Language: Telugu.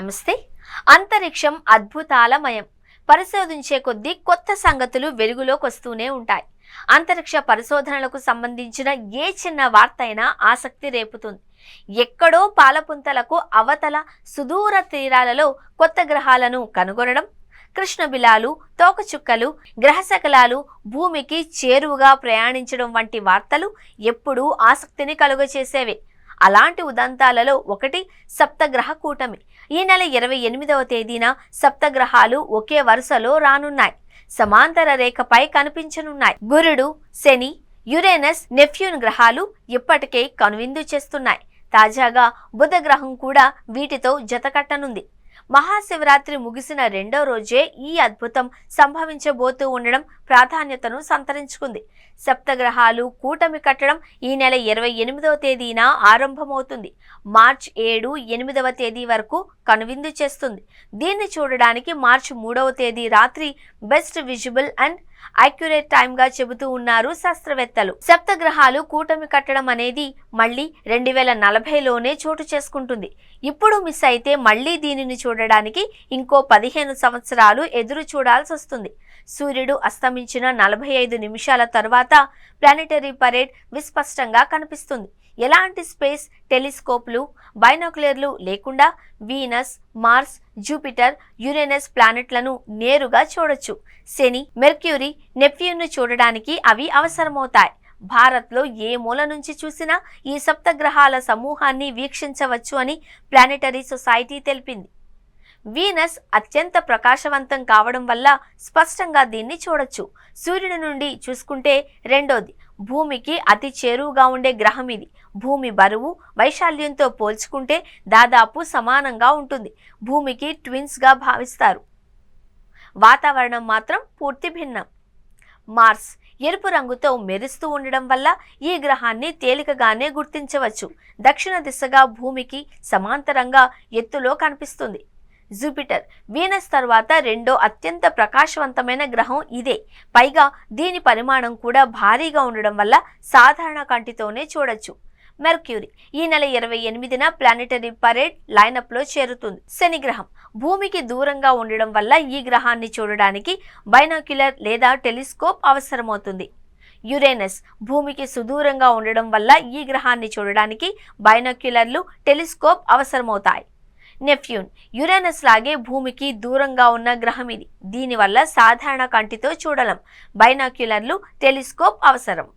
నమస్తే. అంతరిక్షం అద్భుతాలమయం. పరిశోధించే కొద్దీ కొత్త సంగతులు వెలుగులోకి వస్తూనే ఉంటాయి. అంతరిక్ష పరిశోధనలకు సంబంధించిన ఏ చిన్న వార్త అయినా ఆసక్తి రేపుతుంది. ఎక్కడో పాలపుంతలకు అవతల సుదూర తీరాలలో కొత్త గ్రహాలను కనుగొనడం, కృష్ణబిలాలు, తోకచుక్కలు, గ్రహశకలాలు భూమికి చేరువుగా ప్రయాణించడం వంటి వార్తలు ఎప్పుడూ ఆసక్తిని కలుగచేసేవే. అలాంటి ఉదంతాలలో ఒకటి సప్తగ్రహ కూటమి. ఈ నెల 28వ తేదీన సప్తగ్రహాలు ఒకే వరుసలో రానున్నాయి. సమాంతర రేఖపై కనిపించనున్నాయి. గురుడు, శని, యురేనస్, నెప్ట్యూన్ గ్రహాలు ఇప్పటికే కనువిందు చేస్తున్నాయి. తాజాగా బుధ గ్రహం కూడా వీటితో జతకట్టనుంది. మహాశివరాత్రి ముగిసిన రెండో రోజే ఈ అద్భుతం సంభవించబోతూ ఉండడం ప్రాధాన్యతను సంతరించుకుంది. సప్తగ్రహాలు కూటమి కట్టడం ఈ నెల 28వ తేదీన ఆరంభమవుతుంది. మార్చి 7, 8వ తేదీ వరకు కనువిందు చేస్తుంది. దీన్ని చూడడానికి మార్చి 3వ తేదీ రాత్రి best visible and accurate time గా చెబుతూ ఉన్నారు శాస్త్రవేత్తలు. సప్తగ్రహాలు కూటమి కట్టడం అనేది మళ్ళీ 2040లోనే చోటు చేసుకుంటుంది. ఇప్పుడు మిస్ అయితే మళ్ళీ దీనిని చూడడానికి ఇంకో 15 సంవత్సరాలు ఎదురు చూడాల్సి వస్తుంది. సూర్యుడు అస్తమించిన 45 నిమిషాల తర్వాత ప్లానెటరీ పరేడ్ విస్పష్టంగా కనిపిస్తుంది. ఎలాంటి స్పేస్ టెలిస్కోప్లు, బైనాక్యులర్లు లేకుండా వీనస్, మార్స్, జూపిటర్, యురేనస్ ప్లానెట్లను నేరుగా చూడొచ్చు. శని, మెర్క్యూరీ, నెప్ట్యూన్ను చూడడానికి అవి అవసరమవుతాయి. భారత్లో ఏ మూల నుంచి చూసినా ఈ సప్తగ్రహాల సమూహాన్ని వీక్షించవచ్చు అని ప్లానెటరీ సొసైటీ తెలిపింది. వీనస్ అత్యంత ప్రకాశవంతం కావడం వల్ల స్పష్టంగా దీన్ని చూడొచ్చు. సూర్యుడి నుండి చూసుకుంటే రెండోది. భూమికి అతి చేరువుగా ఉండే గ్రహం ఇది. భూమి బరువు, వైశాల్యంతో పోల్చుకుంటే దాదాపు సమానంగా ఉంటుంది. భూమికి ట్విన్స్గా భావిస్తారు. వాతావరణం మాత్రం పూర్తి భిన్నం. మార్స్ ఎరుపు రంగుతో మెరుస్తూ ఉండడం వల్ల ఈ గ్రహాన్ని తేలికగానే గుర్తించవచ్చు. దక్షిణ దిశగా భూమికి సమాంతరంగా ఎత్తులో కనిపిస్తుంది. జూపిటర్ వీనస్ తర్వాత రెండో అత్యంత ప్రకాశవంతమైన గ్రహం ఇదే. పైగా దీని పరిమాణం కూడా భారీగా ఉండడం వల్ల సాధారణ కంటితోనే చూడొచ్చు. మెర్క్యూరీ ఈ నెల 28న ప్లానెటరీ పరేడ్ లైనప్ లో చేరుతుంది. శని గ్రహం భూమికి దూరంగా ఉండడం వల్ల ఈ గ్రహాన్ని చూడడానికి బైనాక్యులర్ లేదా టెలిస్కోప్ అవసరమవుతుంది. యురేనస్ భూమికి సుదూరంగా ఉండడం వల్ల ఈ గ్రహాన్ని చూడడానికి బైనాక్యులర్లు, టెలిస్కోప్ అవసరమవుతాయి. నెప్ట్యూన్ యురేనస్ లాగే భూమికి దూరంగా ఉన్న గ్రహం ఇది. దీనివల్ల సాధారణ కంటితో చూడలేం. బైనాక్యులర్లు, టెలిస్కోప్ అవసరం.